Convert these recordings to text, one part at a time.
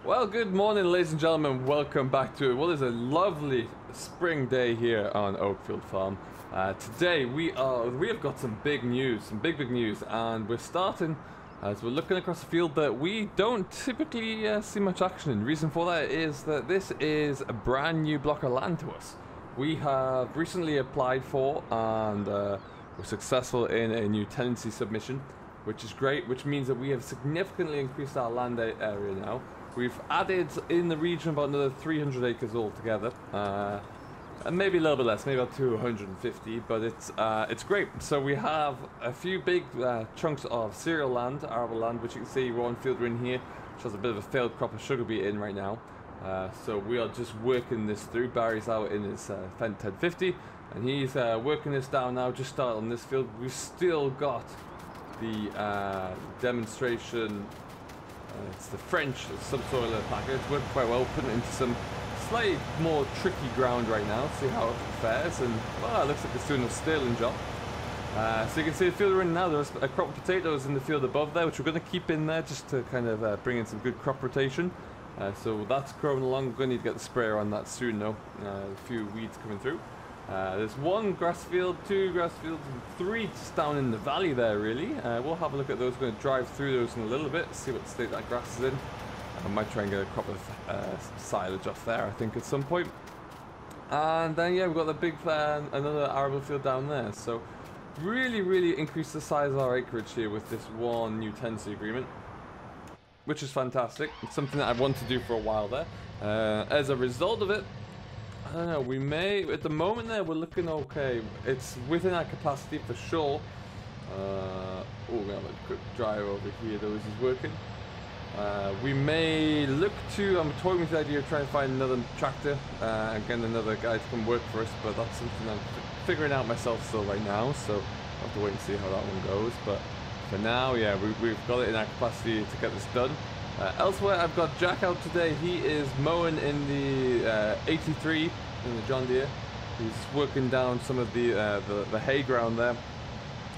Well, good morning, ladies and gentlemen. Welcome back to what is a lovely spring day here on Oakfield Farm. Today we have got some big news, some big news, and we're starting as we're looking across a field that we don't typically see much action in. The reason for that is that this is a brand new block of land to us. We have recently applied for and we're successful in a new tenancy submission, which is great, which means that we have significantly increased our land area now. We've added in the region about another 300 acres altogether, and maybe a little bit less, maybe about 250, but it's great. So we have a few big chunks of cereal land, arable land, which you can see one fielder in here, which has a bit of a failed crop of sugar beet in right now. So we are just working this through. Barry's out in his Fendt 1050, and he's working this down now, just started on this field. We've still got the demonstration. It's the French subsoiler package. It's worked quite well, putting it into some slightly more tricky ground right now. See how it fares, and well, it looks like it's doing a sterling job. So you can see the field we're in now. There's a crop of potatoes in the field above there, which we're going to keep in there just to kind of bring in some good crop rotation. So that's growing along. We're going to need to get the sprayer on that soon though. A few weeds coming through. There's one grass field, two grass fields, and three just down in the valley there, really. We'll have a look at those. We're going to drive through those in a little bit, see what state that grass is in. I might try and get a crop of silage off there, I think, at some point. And then, yeah, we've got the big another arable field down there. So, really increase the size of our acreage here with this one new tenancy agreement, which is fantastic. It's something that I've wanted to do for a while there. As a result of it, I don't know, we may, at the moment there, we're looking okay. It's within our capacity for sure. Oh, we're going to have a quick drive over here though as he's working. We may look to, I'm toying with the idea of trying to find another tractor and getting another guy to come work for us, but that's something I'm figuring out myself still right now, so I'll have to wait and see how that one goes. But for now, yeah, we've got it in our capacity to get this done. Elsewhere, I've got Jack out today. He is mowing in the 83 in the John Deere. He's working down some of the hay ground there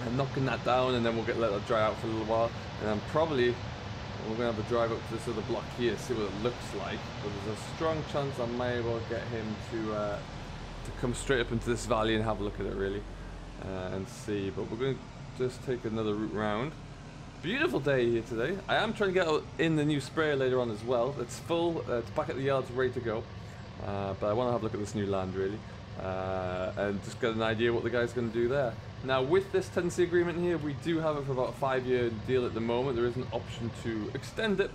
and knocking that down, and then we'll let it dry out for a little while. And then probably we're going to have a drive up to this other block here, see what it looks like. But there's a strong chance I may well get him to come straight up into this valley and have a look at it, really, and see. But we're going to just take another route round. Beautiful day here today. I am trying to get in the new sprayer later on as well. It's full, it's back at the yards ready to go. But I want to have a look at this new land, really, and just get an idea what the guy's going to do there. Now, with this tenancy agreement here, we do have it for about a 5-year deal at the moment. There is an option to extend it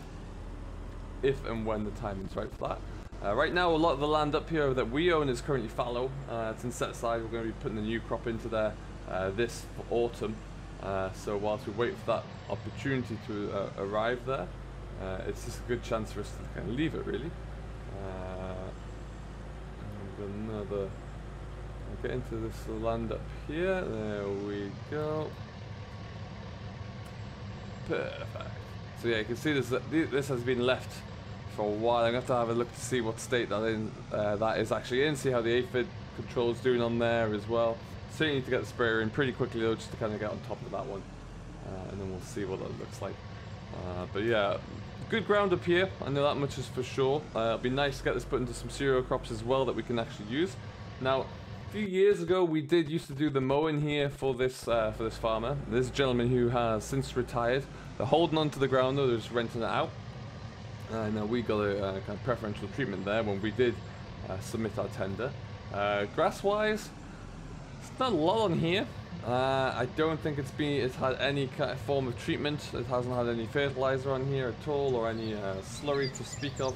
if and when the timing's right for that. Right now, a lot of the land up here that we own is currently fallow. It's in set aside. We're going to be putting a new crop into there this autumn. So whilst we wait for that opportunity to arrive there, it's just a good chance for us to kind of leave it, really. Another, I'll get into this land up here. There we go. Perfect. So yeah, you can see this has been left for a while. I'm going to have a look to see what state that is actually in, see how the aphid control is doing on there as well. Certainly need to get the sprayer in pretty quickly though, just to kind of get on top of that one, and then we'll see what that looks like. But yeah, good ground up here, I know that much is for sure. It'll be nice to get this put into some cereal crops as well that we can actually use. Now, a few years ago we used to do the mowing here for this farmer. This gentleman who has since retired. They're holding on to the ground though, they're just renting it out. Now we got a kind of preferential treatment there when we did submit our tender. Grass wise, not a lot on here. I don't think it's had any kind of form of treatment. It hasn't had any fertilizer on here at all, or any slurry to speak of.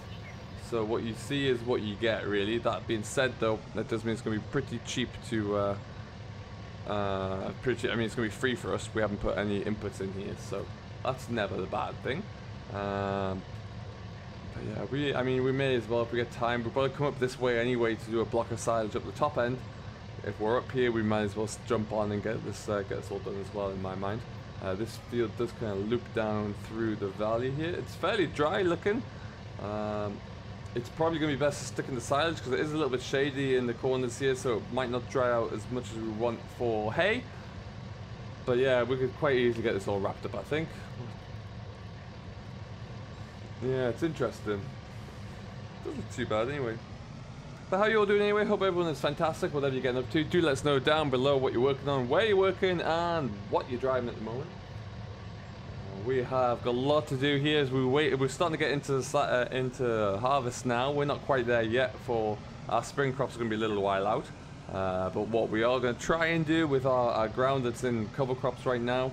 So what you see is what you get, really. That being said, though, that does mean it's going to be pretty cheap to. I mean, it's going to be free for us. We haven't put any inputs in here, so that's never the bad thing. But yeah, I mean, we may as well, if we get time. We'll probably come up this way anyway to do a block of silage up the top end. If we're up here, we might as well jump on and get this all done as well, in my mind. This field does kind of loop down through the valley here. It's fairly dry looking. It's probably going to be best to stick in the silage because it is a little bit shady in the corners here, so it might not dry out as much as we want for hay. But yeah, we could quite easily get this all wrapped up, I think. Yeah, it's interesting. Doesn't look too bad anyway. But how you all doing anyway? Hope everyone is fantastic, whatever you're getting up to. Do let us know down below what you're working on, where you're working, and what you're driving at the moment. We have got a lot to do here as we wait. We're starting to get into harvest now. We're not quite there yet for our spring crops. Are going to be a little while out. But what we are going to try and do with our ground that's in cover crops right now,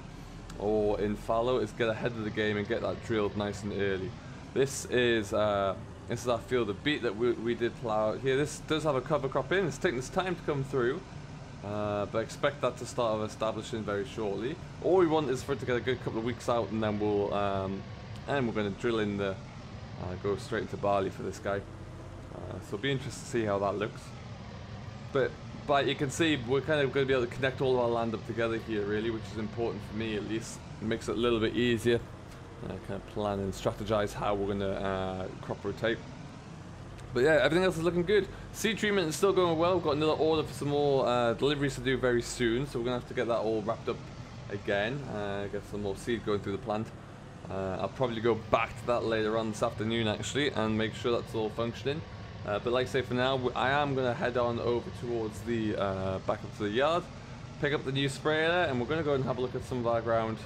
or in fallow, is get ahead of the game and get that drilled nice and early. This is our field of beet that we did plough out here. This does have a cover crop in. It's taking its time to come through. But expect that to start establishing very shortly. All we want is for it to get a good couple of weeks out, and then we're going to drill in the go straight into barley for this guy. So it'll be interesting to see how that looks. But you can see we're kind of going to be able to connect all of our land up together here, really, which is important for me at least. It makes it a little bit easier. Kind of plan and strategize how we're going to crop rotate. But yeah, everything else is looking good. Seed treatment is still going well. We've got another order for some more deliveries to do very soon, so we're going to have to get that all wrapped up again. Get some more seed going through the plant. I'll probably go back to that later on this afternoon actually and make sure that's all functioning. But like I say, for now, I am going to head on over towards the back up to the yard, pick up the new sprayer there, and we're going to go and have a look at some of our ground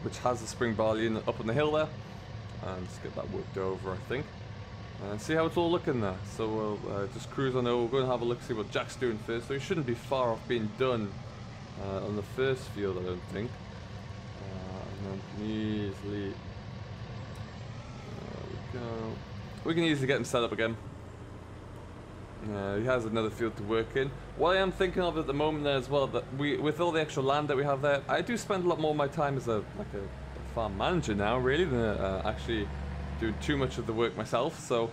which has the spring barley up on the hill there, and just get that worked over, I think. And see how it's all looking there. So we'll just cruise on over. We're going to have a look, see what Jack's doing first. So he shouldn't be far off being done on the first field, I don't think. And then easily, there we go. We can easily get him set up again. He has another field to work in. What I am thinking of at the moment there as well, that with all the extra land that we have there, I do spend a lot more of my time as a farm manager now, really, than actually doing too much of the work myself. So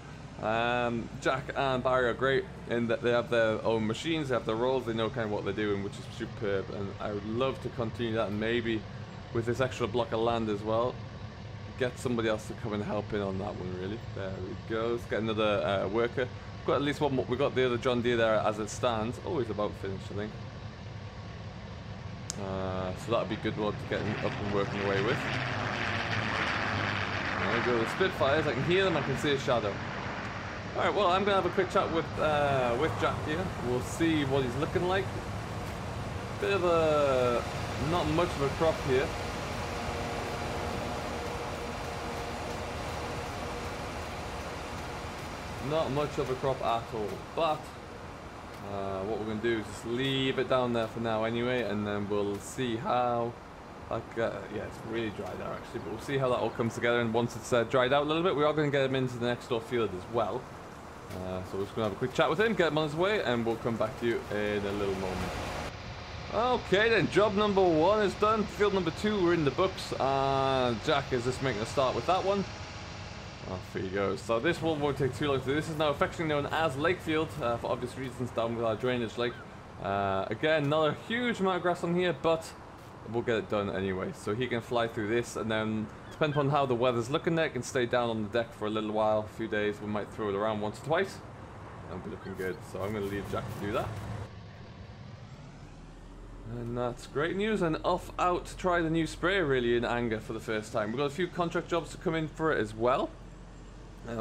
Jack and Barry are great in that they have their own machines, they have their roles, they know kind of what they're doing, which is superb, and I would love to continue that, and maybe with this extra block of land as well, get somebody else to come and help in on that one, really. There we go. Let's get another worker. We've got at least one more. We've got the other John Deere there as it stands. Oh, he's about finished, I think. So that'd be a good one to get up and working away with. There we go, the Spitfires, I can hear them, I can see a shadow. Alright, well, I'm going to have a quick chat with Jack here. We'll see what he's looking like. Bit of a, not much of a crop here. Not much of a crop at all, but what we're going to do is just leave it down there for now anyway, and then we'll see how... yeah, it's really dry there actually, but we'll see how that all comes together, and once it's dried out a little bit, we are going to get him into the next door field as well. So we're just going to have a quick chat with him, get him on his way, and we'll come back to you in a little moment. Okay then, job number 1 is done. Field number 2, we're in the books, and Jack is just making a start with that one. Off he goes. So this one won't take too long to do. This is now affectionately known as Lakefield, for obvious reasons, down with our drainage lake. Again, not a huge amount of grass on here, but we'll get it done anyway. So he can fly through this, and then depending on how the weather's looking there, it can stay down on the deck for a little while, a few days. We might throw it around once or twice, and be looking good. So I'm going to leave Jack to do that. And that's great news, and off out to try the new sprayer really in anger for the first time. We've got a few contract jobs to come in for it as well,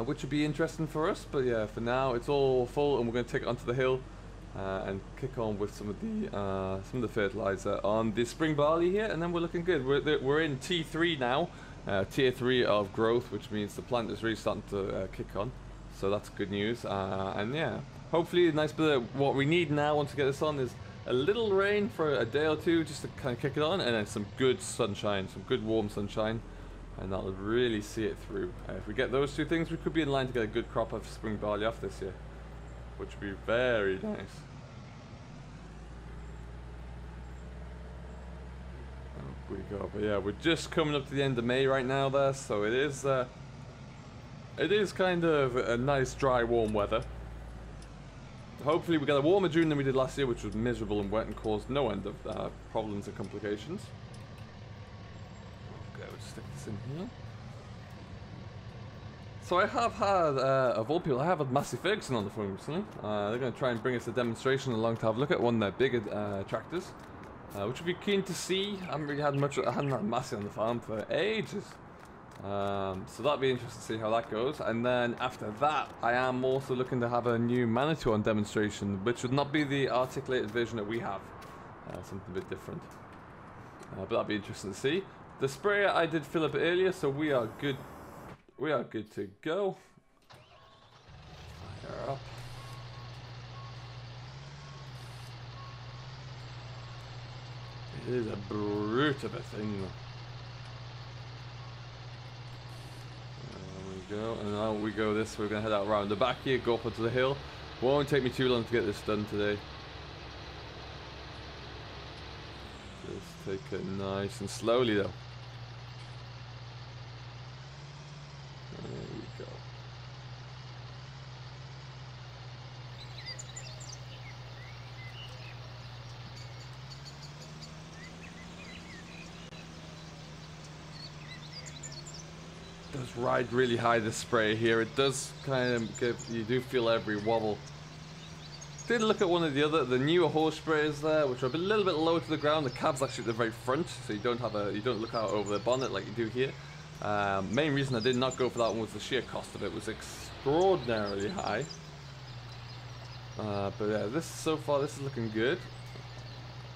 which would be interesting for us. But yeah, for now it's all full, and we're going to take it onto the hill and kick on with some of the fertilizer on the spring barley here, and then we're looking good. We're in T3 now, tier 3 of growth, which means the plant is really starting to kick on. So that's good news, and yeah, hopefully a nice bit of what we need now once we get this on is a little rain for a day or two just to kind of kick it on, and then some good sunshine, some good warm sunshine, and that'll really see it through. If we get those two things, we could be in line to get a good crop of spring barley off this year, which would be very nice. Up we go. But yeah, we're just coming up to the end of May right now there, so it is kind of a nice dry warm weather. Hopefully we get a warmer June than we did last year, which was miserable and wet and caused no end of problems and complications. Okay, we'll stick this in here. So I have had, of all people, I have had Massey Ferguson on the phone recently. They're going to try and bring us a demonstration along to have a look at one of their bigger tractors, which would be keen to see. I haven't had Massey on the farm for ages. So that'll be interesting to see how that goes. And then after that, I am also looking to have a new Manitou on demonstration, which would not be the articulated version that we have. Something a bit different. But that'll be interesting to see. The sprayer I did fill up earlier, so we are good. We are good to go. Fire up. It is a brute of a thing. There we go, and now we go this. We're gonna head out around the back here, go up onto the hill. Won't take me too long to get this done today. Just take it nice and slowly though. There we go. Does ride really high, this spray here. It does kind of give, you do feel every wobble. Did look at one of the newer horse sprayers there, which are a little bit low to the ground. The cab's actually at the very front, so you don't look out over the bonnet like you do here. Main reason I did not go for that one was the sheer cost of it was extraordinarily high. But yeah, so far this is looking good.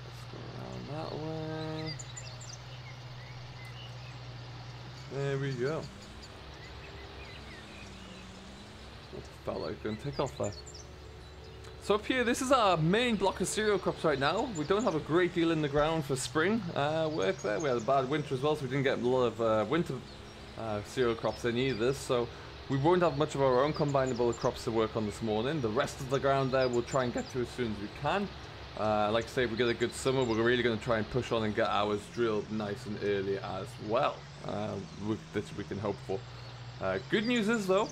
Let's go around that way. There we go. Felt like going to take off there. So up here, this is our main block of cereal crops right now. We don't have a great deal in the ground for spring work there. We had a bad winter as well, so we didn't get a lot of winter cereal crops in either. So we won't have much of our own combinable crops to work on this morning. The rest of the ground there we'll try and get to as soon as we can. Like I say, if we get a good summer, we're really going to try and push on and get ours drilled nice and early as well. That we can hope for. Good news is though,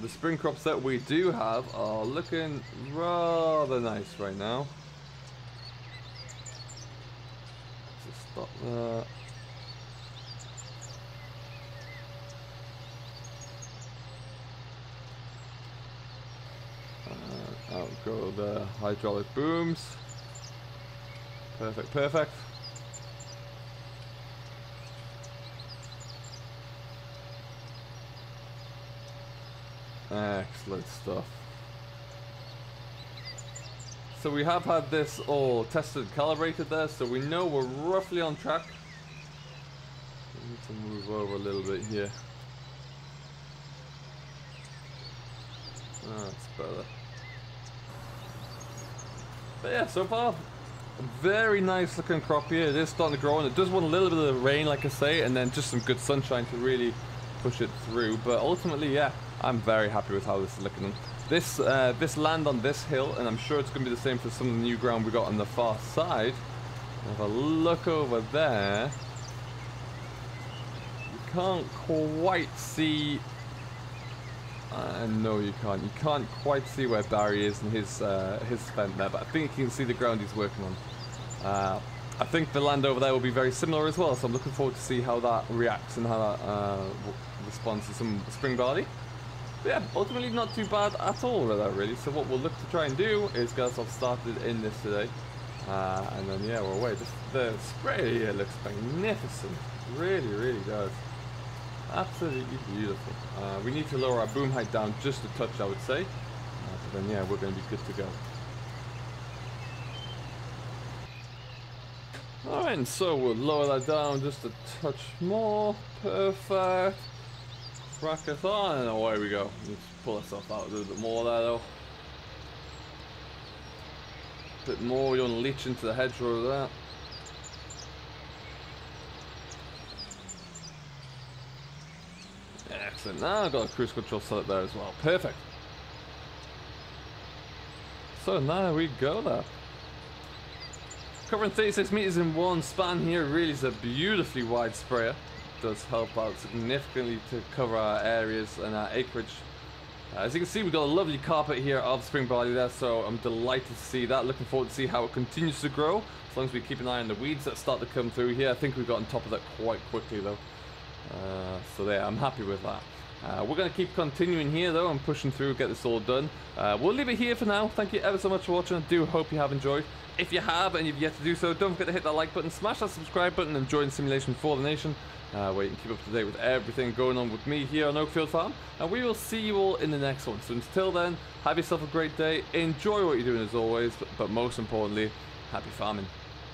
the spring crops that we do have are looking rather nice right now. Just stop there. Out go the hydraulic booms. Perfect, perfect. Excellent stuff. So we have had this all tested and calibrated there, so we know we're roughly on track. We need to move over a little bit here. That's better. But yeah, so far, a very nice looking crop here. It is starting to grow, and it does want a little bit of the rain, like I say, and then just some good sunshine to really push it through. But ultimately, yeah, I'm very happy with how this is looking. This land on this hill, and I'm sure it's going to be the same for some of the new ground we got on the far side. Have a look over there. You can't quite see. No, you can't. You can't quite see where Barry is and his fence there, but I think you can see the ground he's working on. I think the land over there will be very similar as well, so I'm looking forward to see how that reacts and how that responds to some spring barley. But yeah, ultimately not too bad at all with that really. So what we'll look to try and do is get ourselves started in this today. And then yeah, we're away. The spray here looks magnificent. Really, really does. Absolutely beautiful. We need to lower our boom height down just a touch, I would say. But then yeah, we're going to be good to go. Alright, and so we'll lower that down just a touch more. Perfect. Crack us on, and away we go. Let's pull ourselves out a little bit more there though. A bit more, you want to leach into the hedgerow there. Excellent. Now I've got a cruise control set up there as well. Perfect. So now we go there. Covering 36 meters in one span here really is a beautifully wide sprayer. Does help out significantly to cover our areas and our acreage. As you can see, we've got a lovely carpet here of spring barley there, so I'm delighted to see that. Looking forward to see how it continues to grow, as long as we keep an eye on the weeds that start to come through here. I think we've got on top of that quite quickly though. So there, I'm happy with that. We're going to keep continuing here though and pushing through, get this all done. We'll leave it here for now. Thank you ever so much for watching. I do hope you have enjoyed. If you have and you've yet to do so, don't forget to hit that like button, smash that subscribe button, and join Simulation for the Nation, where you can keep up to date with everything going on with me here on Oakfield Farm. And we will see you all in the next one. So until then, have yourself a great day, enjoy what you're doing as always, but most importantly, happy farming.